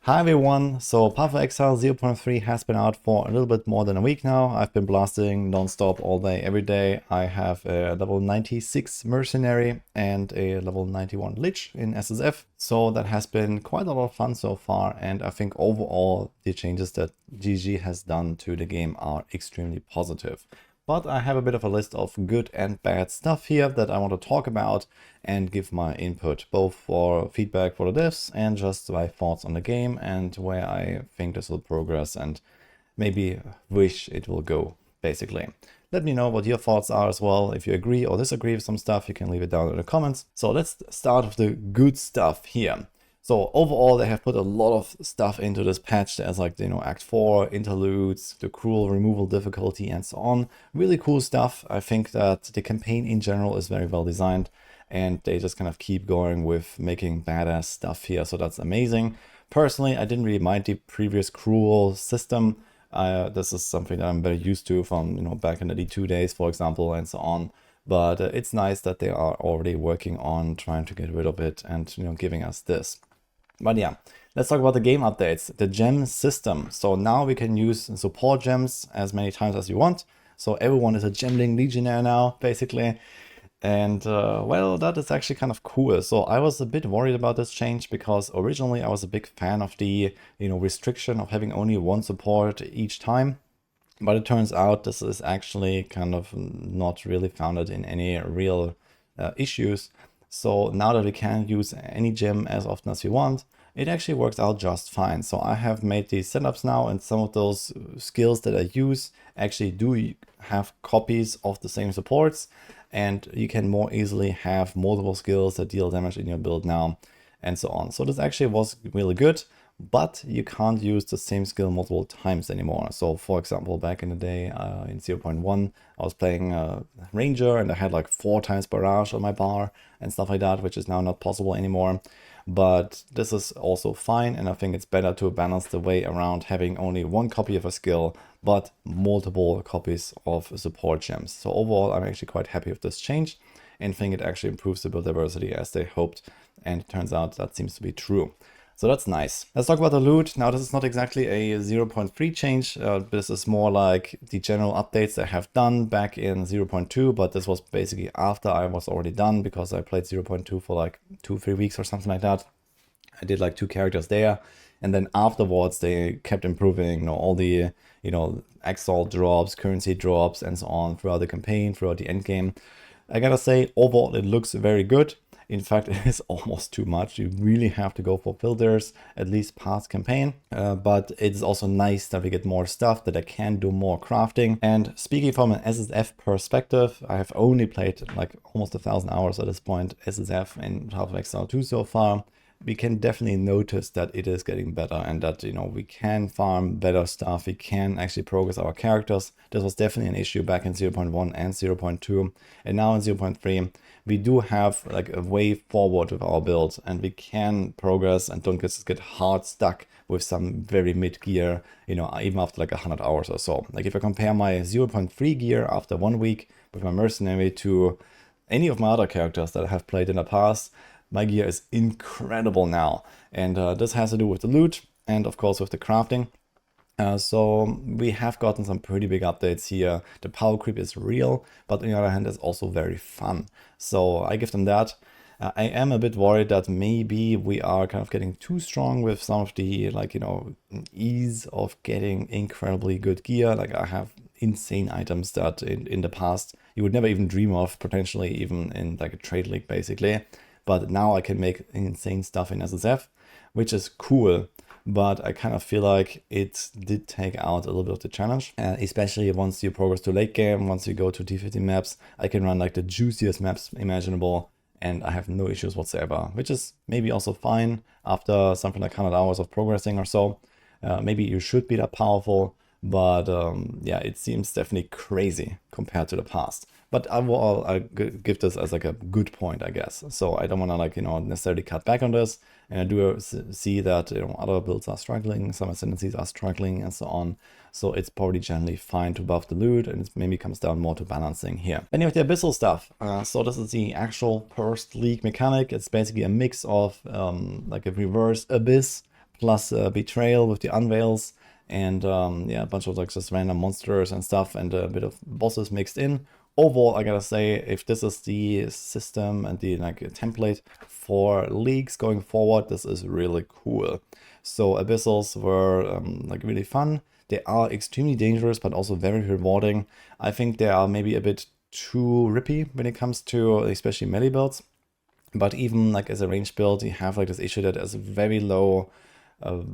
Hi everyone, so Path of Exile 0.3 has been out for a little bit more than a week now. I've been blasting non-stop all day, every day. I have a level 96 Mercenary and a level 91 Lich in SSF. So that has been quite a lot of fun so far, and I think overall the changes that GG has done to the game are extremely positive. But I have a bit of a list of good and bad stuff here that I want to talk about and give my input, both for feedback for the devs and just my thoughts on the game and where I think this will progress and maybe wish it will go, basically. Let me know what your thoughts are as well. If you agree or disagree with some stuff, you can leave it down in the comments. So let's start with the good stuff here. So overall, they have put a lot of stuff into this patch. There's like, Act 4, interludes, the cruel removal difficulty, and so on. Really cool stuff. I think that the campaign in general is very well designed, and they just kind of keep going with making badass stuff here. So that's amazing. Personally, I didn't really mind the previous cruel system. This is something that I'm very used to from, back in the D2 days, for example, and so on. But it's nice that they are already working on trying to get rid of it and, giving us this. But yeah, let's talk about the game updates. The gem system. So now we can use support gems as many times as you want. So everyone is a gemling legionnaire now, basically. And well, that is actually kind of cool. So I was a bit worried about this change because originally I was a big fan of the, restriction of having only one support each time. But it turns out this is actually kind of not really founded in any real issues. So now that we can use any gem as often as we want, it actually works out just fine. So I have made these setups now, and some of those skills that I use actually do have copies of the same supports, and you can more easily have multiple skills that deal damage in your build now, and so on. So this actually was really good, but you can't use the same skill multiple times anymore. So for example, back in the day in 0.1, I was playing Ranger and I had like 4 times barrage on my bar and stuff like that, which is now not possible anymore. But this is also fine, and I think it's better to balance the way around having only one copy of a skill, but multiple copies of support gems. So overall, I'm actually quite happy with this change and think it actually improves the build diversity as they hoped, and it turns out that seems to be true. So that's nice. Let's talk about the loot. Now, this is not exactly a 0.3 change. This is more like the general updates they have done back in 0.2, but this was basically after I was already done because I played 0.2 for like 2-3 weeks or something like that. I did like 2 characters there. And then afterwards, they kept improving, all the, exalt drops, currency drops, and so on throughout the campaign, throughout the end game. I gotta say, overall, it looks very good. In fact, it is almost too much. You really have to go for filters, at least past campaign. But it's also nice that we get more stuff, that I can do more crafting. And speaking from an SSF perspective, I have only played like almost 1,000 hours at this point, SSF in Path of Exile 2 so far. We can definitely notice that it is getting better, and that, we can farm better stuff. We can actually progress our characters. This was definitely an issue back in 0.1 and 0.2. And now in 0.3, we do have like a way forward with our build, and we can progress and don't just get hard stuck with some very mid gear, even after like 100 hours or so. Like if I compare my 0.3 gear after 1 week with my mercenary to any of my other characters that I have played in the past, my gear is incredible now. And this has to do with the loot and of course with the crafting. So we have gotten some pretty big updates here. The power creep is real, but on the other hand, it's also very fun. So I give them that. I am a bit worried that maybe we are kind of getting too strong with some of the, ease of getting incredibly good gear. Like I have insane items that in the past you would never even dream of, potentially even in like a trade league basically. But now I can make insane stuff in SSF, which is cool. But I kind of feel like it did take out a little bit of the challenge, especially once you progress to late game. Once you go to T50 maps, I can run like the juiciest maps imaginable, and I have no issues whatsoever, which is maybe also fine after something like 100 hours of progressing or so. Maybe you should be that powerful, but yeah, it seems definitely crazy compared to the past. But overall, I give this as like a good point, I guess. So I don't want to necessarily cut back on this. And I do see that other builds are struggling, some ascendancies are struggling, and so on. So it's probably generally fine to buff the loot, and it maybe comes down more to balancing here. Anyway, the abyssal stuff. So this is the actual first league mechanic. It's basically a mix of like a reverse abyss plus Betrayal with the unveils, and yeah, a bunch of like just random monsters and stuff, and a bit of bosses mixed in. Overall, I gotta say, if this is the system and the like template for leagues going forward, this is really cool. So abyssals were like really fun. They are extremely dangerous, but also very rewarding. I think they are maybe a bit too rippy when it comes to especially melee builds. But even like as a range build, you have like this issue that has very low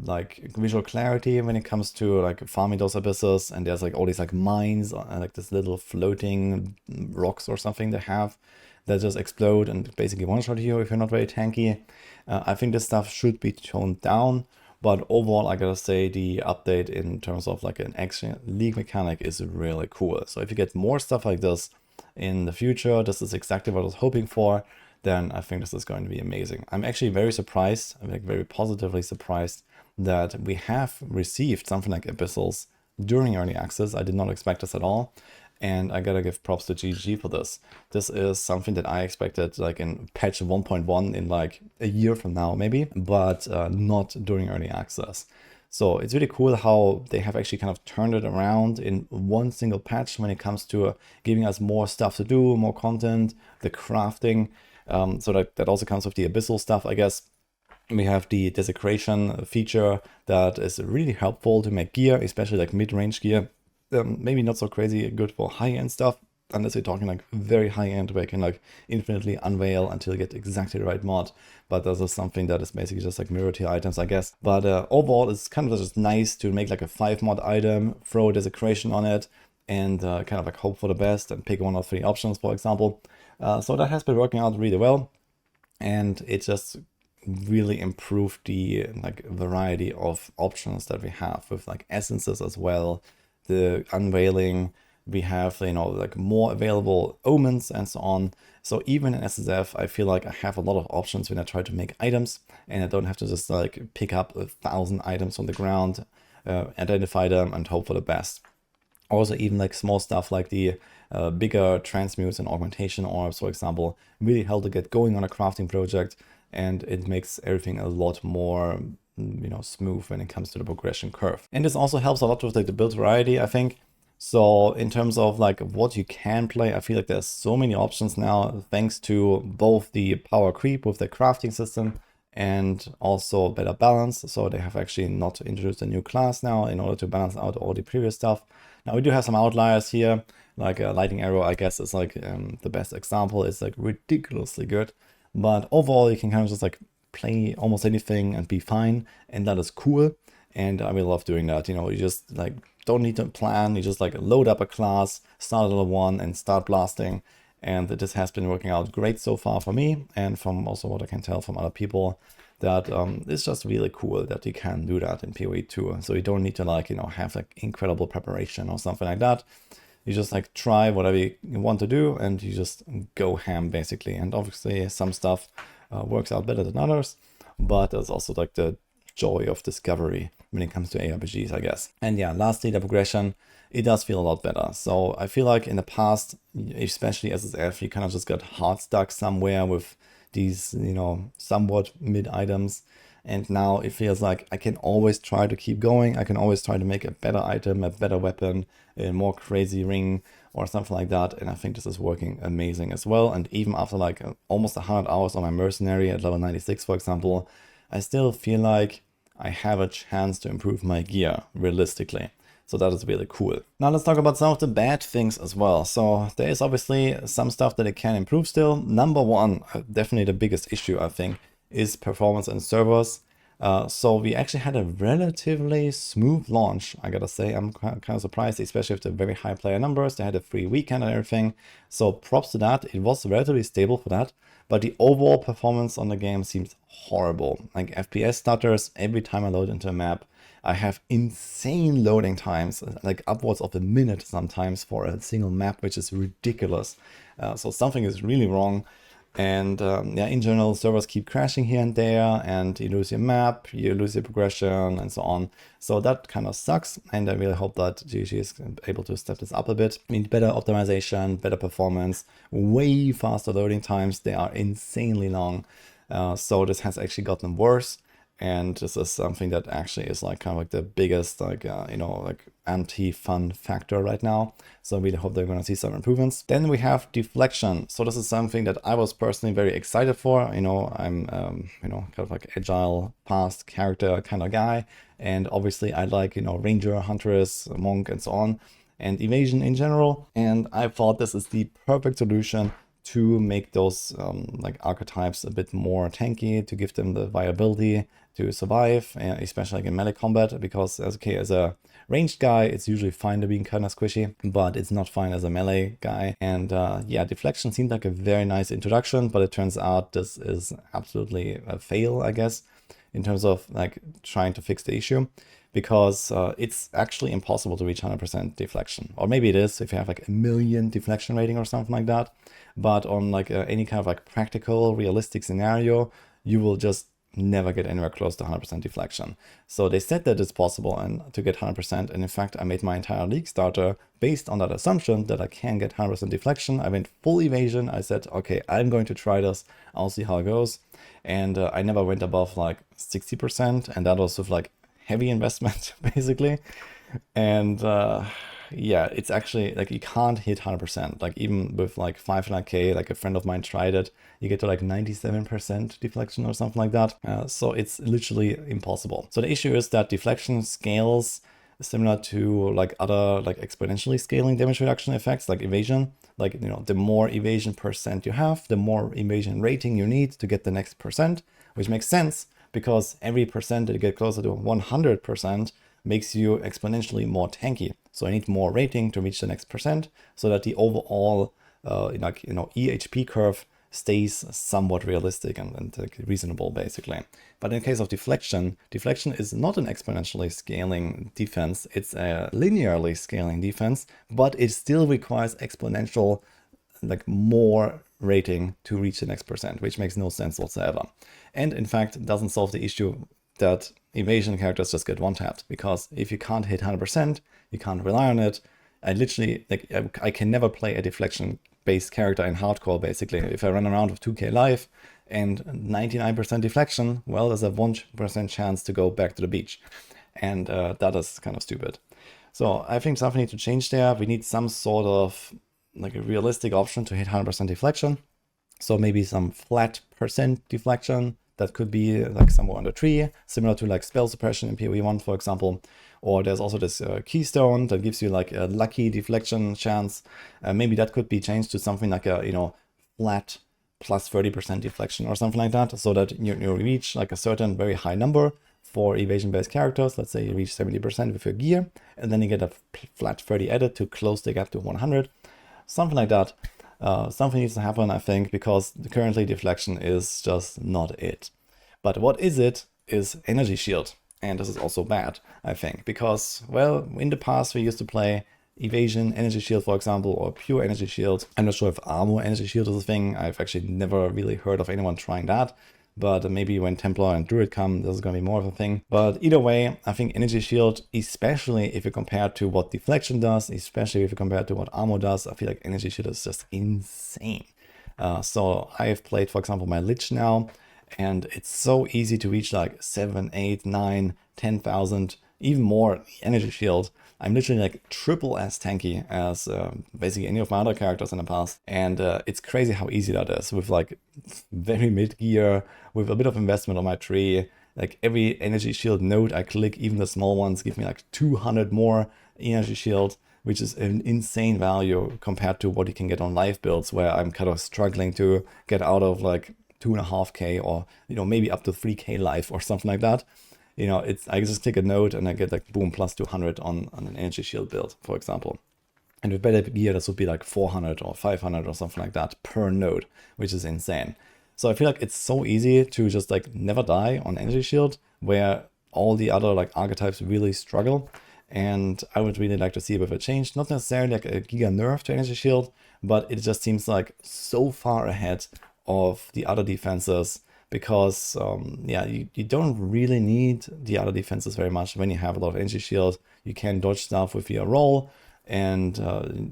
like visual clarity when it comes to like farming those abysses, and there's like all these like mines, like this little floating rocks or something they have that just explode and basically one-shot you if you're not very tanky. I think this stuff should be toned down, but overall I gotta say the update in terms of like an action league mechanic is really cool. So if you get more stuff like this in the future, this is exactly what I was hoping for, then I think this is going to be amazing. I'm actually very surprised, I'm like very positively surprised that we have received something like Abyssals during early access. I did not expect this at all, and I gotta give props to GG for this. This is something that I expected like in patch 1.1 in like a year from now maybe, but not during early access. So it's really cool how they have actually kind of turned it around in one single patch when it comes to giving us more stuff to do, more content, the crafting. So that also comes with the abyssal stuff, I guess. We have the desecration feature that is really helpful to make gear, especially like mid-range gear. Maybe not so crazy good for high-end stuff, unless you're talking like very high-end where you can like infinitely unveil until you get exactly the right mod. But this is something that is basically just like mirror tier items, I guess. But overall, it's kind of just nice to make like a 5-mod item, throw a desecration on it, and kind of like hope for the best and pick one of 3 options, for example. So that has been working out really well, and it just really improved the like variety of options that we have with like essences as well, the unveiling. We have, you know, like more available omens and so on. So even in SSF, I feel like I have a lot of options when I try to make items, and I don't have to just like pick up 1,000 items on the ground, identify them, and hope for the best. Also, even like small stuff like the bigger transmutes and augmentation orbs, for example, really help to get going on a crafting project, and it makes everything a lot more, you know, smooth when it comes to the progression curve. And this also helps a lot with like the build variety, I think. So in terms of like what you can play, I feel like there's so many options now, thanks to both the power creep with the crafting system and also better balance. So they have actually not introduced a new class now in order to balance out all the previous stuff. Now we do have some outliers here, like a Lightning Arrow, I guess is like the best example. It's like ridiculously good, but overall you can kind of just like play almost anything and be fine, and that is cool. And I really love doing that. You know, you just like don't need to plan, you just like load up a class, start a little one, and start blasting. And this has been working out great so far for me, and from also what I can tell from other people, that it's just really cool that you can do that in PoE 2. So you don't need to like, you know, have like incredible preparation or something like that. You just like try whatever you want to do, and you just go ham basically. And obviously some stuff works out better than others, but there's also like the joy of discovery when it comes to ARPGs, I guess. And yeah, lastly, the progression, it does feel a lot better. So I feel like in the past, especially SSF, you kind of just got hard stuck somewhere with these, you know, somewhat mid items. And now it feels like I can always try to keep going. I can always try to make a better item, a better weapon, a more crazy ring or something like that. And I think this is working amazing as well. And even after like almost 100 hours on my mercenary at level 96, for example, I still feel like I have a chance to improve my gear realistically. So that is really cool. Now let's talk about some of the bad things as well. So there is obviously some stuff that it can improve still. Number one, definitely the biggest issue I think, is performance in servers. So we actually had a relatively smooth launch, I gotta say. I'm kind of surprised, especially with the very high player numbers. They had a free weekend and everything. So props to that. It was relatively stable for that. But the overall performance on the game seems horrible. Like FPS stutters every time I load into a map. I have insane loading times, like upwards of a minute sometimes for a single map, which is ridiculous. So something is really wrong. And yeah, in general, servers keep crashing here and there, and you lose your map, you lose your progression, and so on. So that kind of sucks, and I really hope that GG is able to step this up a bit. I mean, better optimization, better performance, way faster loading times. They are insanely long. So this has actually gotten worse. And this is something that actually is like kind of like the biggest like like anti-fun factor right now. So I really hope they're going to see some improvements. Then we have Deflection. So this is something that I was personally very excited for. I'm kind of like agile fast character kind of guy, and obviously I like ranger, huntress, monk, and so on, and evasion in general. And I thought this is the perfect solution to make those like archetypes a bit more tanky, to give them the viability to survive, especially like in melee combat, because as a ranged guy, it's usually fine to be kind of squishy, but it's not fine as a melee guy. And yeah, Deflection seemed like a very nice introduction, but it turns out this is absolutely a fail, I guess, in terms of like trying to fix the issue, because it's actually impossible to reach 100% deflection. Or maybe it is if you have like a million deflection rating or something like that. But on like any kind of like practical, realistic scenario, you will just never get anywhere close to 100% deflection. So they said that it's possible and to get 100%. And in fact, I made my entire league starter based on that assumption that I can get 100% deflection. I went full evasion. I said, okay, I'm going to try this. I'll see how it goes. And I never went above like 60%. And that was with like heavy investment, basically. And yeah, it's actually like you can't hit 100%. Like even with like 500k, like a friend of mine tried it, you get to like 97% deflection or something like that. So it's literally impossible. So the issue is that deflection scales similar to like other like exponentially scaling damage reduction effects like evasion. Like, the more evasion percent you have, the more evasion rating you need to get the next percent, which makes sense because every percent that you get closer to 100% makes you exponentially more tanky. So I need more rating to reach the next percent so that the overall EHP curve stays somewhat realistic and like reasonable, basically. But in the case of Deflection is not an exponentially scaling defense, it's a linearly scaling defense, but it still requires exponential, like more rating to reach the next percent, which makes no sense whatsoever. And in fact, doesn't solve the issue that evasion characters just get one-tapped, because if you can't hit 100%, you can't rely on it. I literally, I can never play a deflection-based character in hardcore, basically. If I run around with 2k life and 99% deflection, well, there's a 1% chance to go back to the beach. And that is kind of stupid. So I think something needs to change there. We need some sort of like a realistic option to hit 100% deflection. So maybe some flat percent deflection that could be like somewhere on the tree, similar to like spell suppression in PoE1, for example. Or there's also this keystone that gives you like a lucky deflection chance. Maybe that could be changed to something like a flat plus 30% deflection or something like that, so that you reach like a certain very high number for evasion-based characters. Let's say you reach 70% with your gear, and then you get a flat 30 added to close the gap to 100. Something like that. Something needs to happen, I think, because currently deflection is just not it. But what is it is energy shield. And this is also bad, I think, because, well, in the past we used to play evasion energy shield, for example, or pure energy shield. I'm not sure if armor energy shield is a thing. I've actually never really heard of anyone trying that. But maybe when Templar and Druid come, this is going to be more of a thing. But either way, I think energy shield, especially if you compare to what deflection does, especially if you compare to what armor does, I feel like energy shield is just insane. So I have played, for example, my Lich now, and it's so easy to reach like 7, 8, 9, 10,000, even more energy shield. I'm literally like triple as tanky as basically any of my other characters in the past. And it's crazy how easy that is with like very mid gear, with a bit of investment on my tree. Like every energy shield node I click, even the small ones, give me like 200 more energy shield, which is an insane value compared to what you can get on live builds, where I'm kind of struggling to get out of like 2.5k or maybe up to 3k life or something like that. I just take a node and I get like boom plus 200 on an energy shield build, for example. And with better gear, this would be like 400 or 500 or something like that per node, which is insane. So I feel like it's so easy to just like never die on energy shield, where all the other like archetypes really struggle. And I would really like to see a bit of a change, not necessarily like a giga nerf to energy shield, but it just seems like so far ahead of the other defenses, because you don't really need the other defenses very much when you have a lot of energy shield. You can dodge stuff with your roll, and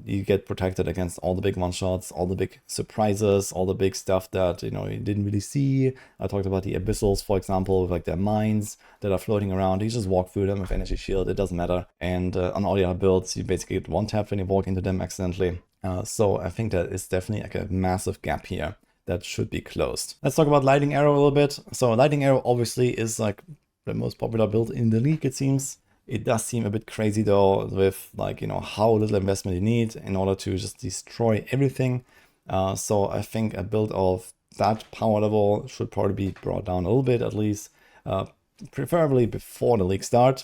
you get protected against all the big one-shots, all the big surprises, all the big stuff that, you know, you didn't really see. I talked about the abyssals, for example, with like their mines that are floating around. You just walk through them with energy shield, it doesn't matter. And on all the other builds, you basically get one tap when you walk into them accidentally. So I think that is definitely like a massive gap here that should be closed. Let's talk about Lightning Arrow a little bit. So Lightning Arrow obviously is like the most popular build in the league, it seems. It does seem a bit crazy though, with like, you know, how little investment you need in order to just destroy everything. So I think a build of that power level should probably be brought down a little bit at least, preferably before the league start.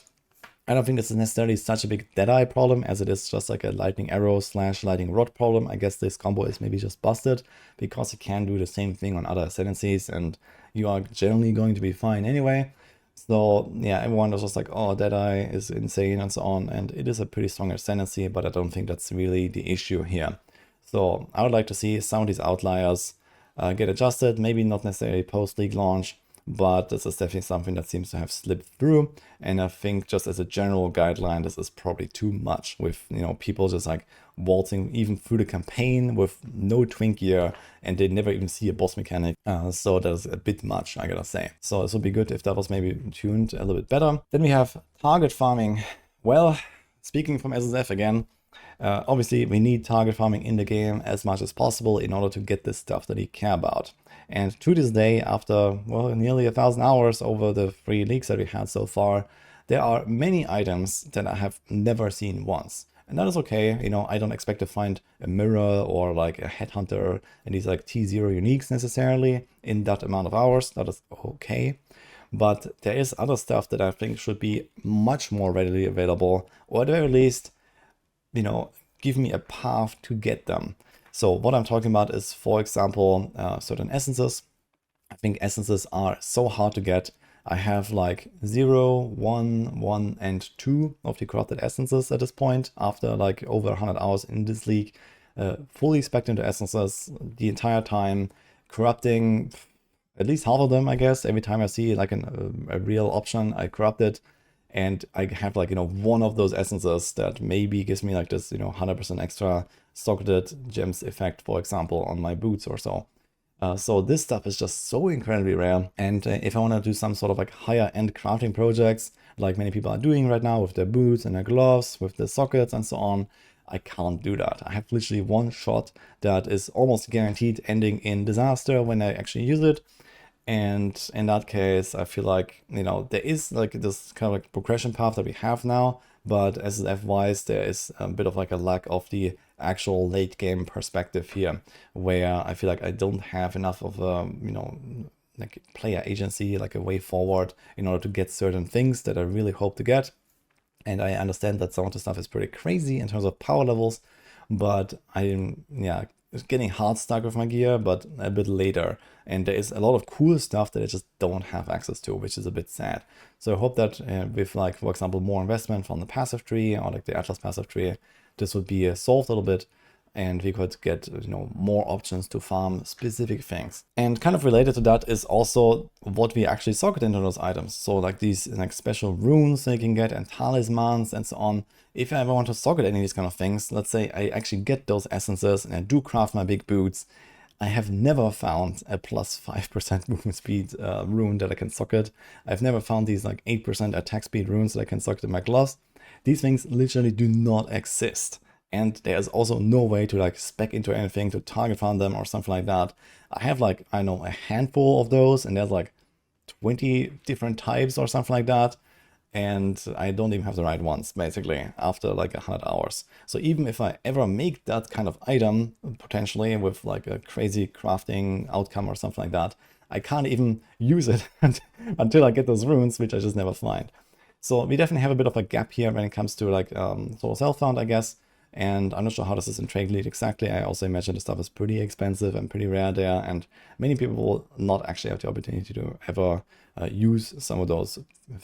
I don't think this is necessarily such a big Deadeye problem as it is just like a Lightning Arrow / Lightning Rod problem. I guess this combo is maybe just busted because you can do the same thing on other ascendancies and you are generally going to be fine anyway. So yeah, everyone was just like, oh, Deadeye is insane and so on, and it is a pretty strong ascendancy, but I don't think that's really the issue here. So I would like to see some of these outliers get adjusted, maybe not necessarily post-league launch, but this is definitely something that seems to have slipped through. And I think just as a general guideline, this is probably too much with, you know, people just like waltzing even through the campaign with no twink gear and they never even see a boss mechanic. So that's a bit much, I gotta say. So this would be good if that was maybe tuned a little bit better. Then we have target farming. Well, speaking from SSF again, obviously we need target farming in the game as much as possible in order to get the stuff that you care about. And to this day, after, well, nearly 1,000 hours over the 3 leagues that we had so far, there are many items that I have never seen once. And that is okay, you know, I don't expect to find a mirror or like a headhunter and these like T0 uniques necessarily in that amount of hours. That is okay. But there is other stuff that I think should be much more readily available, or at the very least, you know, give me a path to get them. So what I'm talking about is, for example, certain essences. I think essences are so hard to get. I have like 0, 1, 1, and 2 of the corrupted essences at this point, after like over 100 hours in this league. Fully spec'd into essences the entire time, corrupting at least half of them, I guess. Every time I see like a real option, I corrupt it. And I have like, you know, one of those essences that maybe gives me like this, you know, 100% extra socketed gems effect, for example, on my boots or so. So this stuff is just so incredibly rare. And if I want to do some sort of like higher end crafting projects, like many people are doing right now with their boots and their gloves, with the sockets and so on, I can't do that. I have literally one shot that is almost guaranteed ending in disaster when I actually use it. And in that case, I feel like, you know, there is like this kind of like progression path that we have now, but SSF-wise, there is a bit of like a lack of the actual late game perspective here, where I feel like I don't have enough of a, you know, like player agency, like a way forward in order to get certain things that I really hope to get. And I understand that some of the stuff is pretty crazy in terms of power levels, but I'm, yeah, getting hard stuck with my gear, but a bit later. And there is a lot of cool stuff that I just don't have access to, which is a bit sad. So I hope that with like, for example, more investment from the passive tree or like the Atlas passive tree, this would be solved a little bit and we could get, you know, more options to farm specific things. And kind of related to that is also what we actually socket into those items. So like these like special runes that you can get and talismans and so on. If I ever want to socket any of these kind of things, let's say I actually get those essences and I do craft my big boots, I have never found a plus 5% movement speed rune that I can socket. I've never found these like 8% attack speed runes that I can socket in my gloves. These things literally do not exist. And there's also no way to like spec into anything to target farm them or something like that. I have like, I know, a handful of those and there's like 20 different types or something like that. And I don't even have the right ones, basically, after like 100 hours. So even if I ever make that kind of item, potentially with like a crazy crafting outcome or something like that, I can't even use it until I get those runes, which I just never find. So we definitely have a bit of a gap here when it comes to like sort of self-found, I guess. And I'm not sure how this is in Trade Elite exactly. I also imagine the stuff is pretty expensive and pretty rare there. And many people will not actually have the opportunity to ever use some of those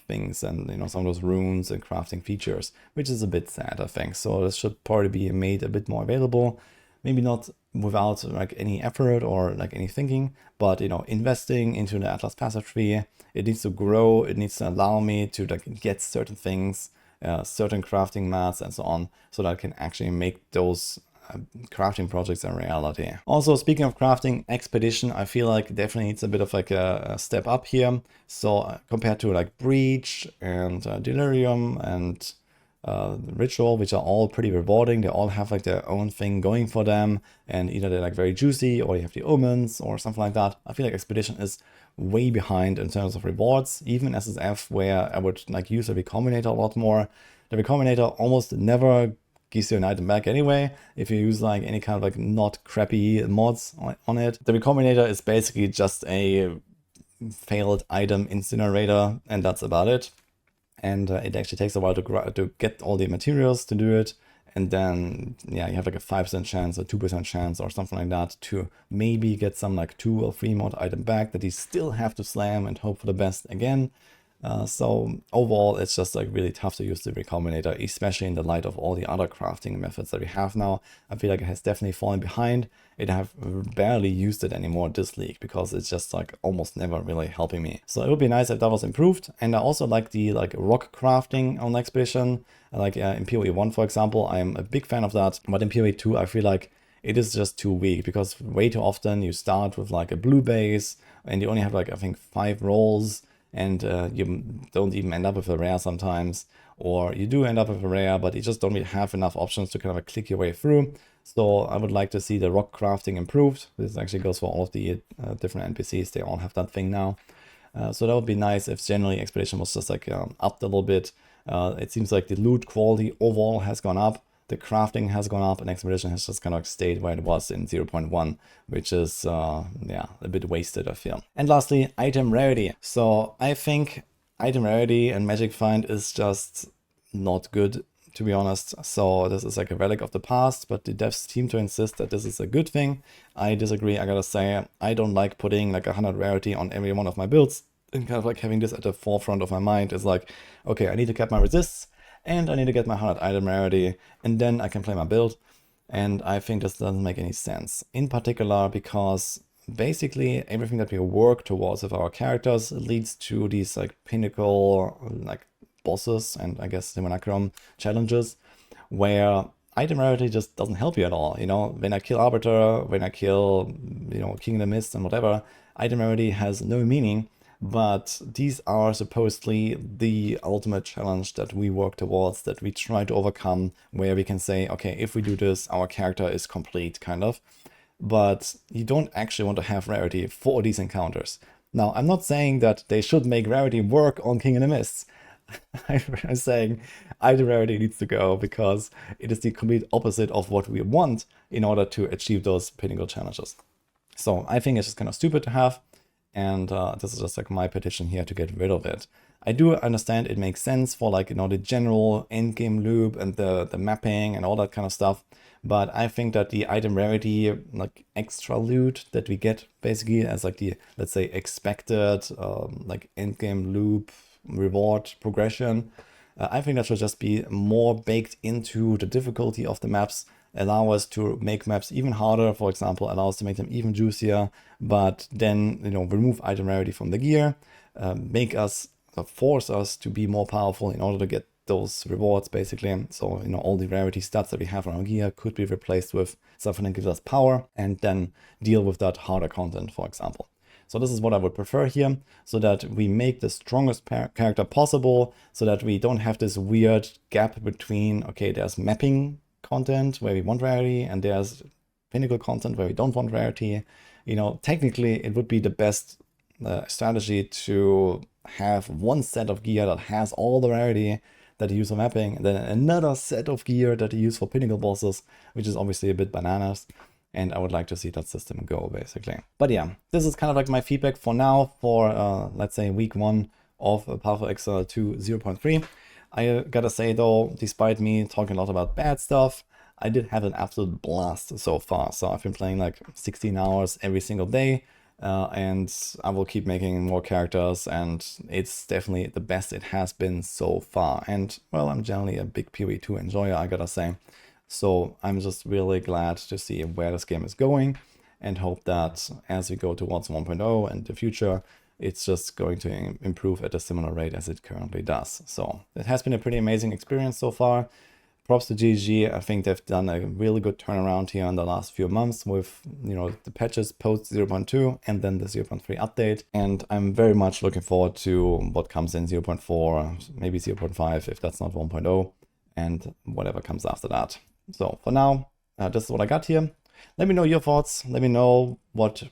things and, you know, some of those runes and crafting features, which is a bit sad, I think. So this should probably be made a bit more available. Maybe not without like any effort or like any thinking, but, you know, investing into the Atlas passive tree. It needs to grow. It needs to allow me to like get certain things certain crafting mats and so on, so that I can actually make those crafting projects in reality. Also, speaking of crafting, Expedition, I feel like definitely needs a bit of like a step up here. So compared to like Breach and Delirium and Ritual, which are all pretty rewarding, they all have like their own thing going for them, and either they're like very juicy or you have the omens or something like that. I feel like Expedition is way behind in terms of rewards, even SSF, where I would like use a Recombinator a lot more. The Recombinator almost never gives you an item back anyway, if you use like any kind of like not crappy mods on it. The Recombinator is basically just a failed item incinerator, and that's about it. And it actually takes a while to get all the materials to do it. And then, yeah, you have like a 5% chance or 2% chance or something like that to maybe get some like 2 or 3 mod item back that you still have to slam and hope for the best again. So overall, it's just like really tough to use the Recombinator, especially in the light of all the other crafting methods that we have now. I feel like it has definitely fallen behind. I have barely used it anymore this league because it's just like almost never really helping me. So it would be nice if that was improved. And I also like the like rock crafting on Expedition. Like in PoE 1, for example, I'm a big fan of that. But in PoE 2, I feel like it is just too weak because way too often you start with like a blue base and you only have like, I think, 5 rolls. And you don't even end up with a rare sometimes, or you do end up with a rare, but you just don't really have enough options to kind of click your way through. So I would like to see the rock crafting improved. This actually goes for all of the different NPCs. They all have that thing now. So that would be nice if generally Expedition was just like upped a little bit. It seems like the loot quality overall has gone up. The crafting has gone up, and Expedition has just kind of stayed where it was in 0.1, which is, yeah, a bit wasted, I feel. And lastly, item rarity. So I think item rarity and Magic Find is just not good, to be honest. So this is like a relic of the past, but the devs seem to insist that this is a good thing. I disagree, I gotta say. I don't like putting like 100 rarity on every one of my builds, and kind of like having this at the forefront of my mind is like, okay, I need to get my resists, and I need to get my 100 item rarity, and then I can play my build. And I think this doesn't make any sense. In particular, because basically everything that we work towards with our characters leads to these like pinnacle like bosses and I guess Simulacrum challenges, where item rarity just doesn't help you at all. You know, when I kill Arbiter, when I kill, you know, King of the Mist and whatever, item rarity has no meaning. But these are supposedly the ultimate challenge that we work towards, that we try to overcome, where we can say, okay, if we do this, our character is complete, kind of. But you don't actually want to have rarity for these encounters. Now, I'm not saying that they should make rarity work on King of the Mists. I'm saying item rarity needs to go because it is the complete opposite of what we want in order to achieve those pinnacle challenges. So I think it's just kind of stupid to have. And this is just like my petition here to get rid of it. I do understand it makes sense for like, you know, the general endgame loop and the mapping and all that kind of stuff. But I think that the item rarity, like extra loot that we get basically as like the, let's say, expected like endgame loop reward progression, I think that should just be more baked into the difficulty of the maps, allow us to make maps even harder, for example, allow us to make them even juicier, but then, you know, remove item rarity from the gear, make us, force us to be more powerful in order to get those rewards, basically. So, you know, all the rarity stats that we have on our gear could be replaced with something that gives us power, and then deal with that harder content, for example. So this is what I would prefer here, so that we make the strongest character possible, so that we don't have this weird gap between, okay, there's mapping content where we want rarity and there's pinnacle content where we don't want rarity. You know, technically it would be the best strategy to have one set of gear that has all the rarity that you use for mapping, and then another set of gear that you use for pinnacle bosses, which is obviously a bit bananas. And I would like to see that system go, basically. But yeah, this is kind of like my feedback for now for, let's say, week 1 of Path of Exile 2 0.3. I gotta say though, despite me talking a lot about bad stuff, I did have an absolute blast so far. So I've been playing like 16 hours every single day, and I will keep making more characters, and it's definitely the best it has been so far. And well, I'm generally a big PoE 2 enjoyer, I gotta say. So I'm just really glad to see where this game is going, and hope that as we go towards 1.0 and the future, it's just going to improve at a similar rate as it currently does. So it has been a pretty amazing experience so far. Props to GG. I think they've done a really good turnaround here in the last few months with, you know, the patches post 0.2 and then the 0.3 update. And I'm very much looking forward to what comes in 0.4, maybe 0.5 if that's not 1.0, and whatever comes after that. So for now, this is what I got here. Let me know your thoughts. Let me know what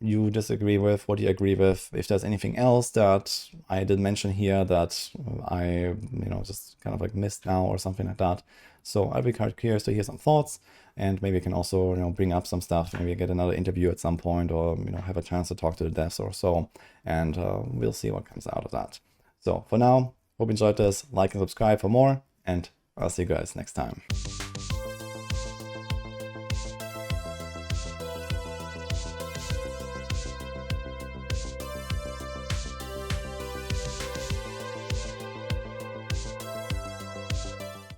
you disagree with, what you agree with. If there's anything else that I didn't mention here that I, you know, just kind of like missed now or something like that. So I'd be quite curious to hear some thoughts, and maybe I can also, you know, bring up some stuff. Maybe get another interview at some point, or, you know, have a chance to talk to the devs or so, and we'll see what comes out of that. So for now, hope you enjoyed this. Like and subscribe for more, and I'll see you guys next time.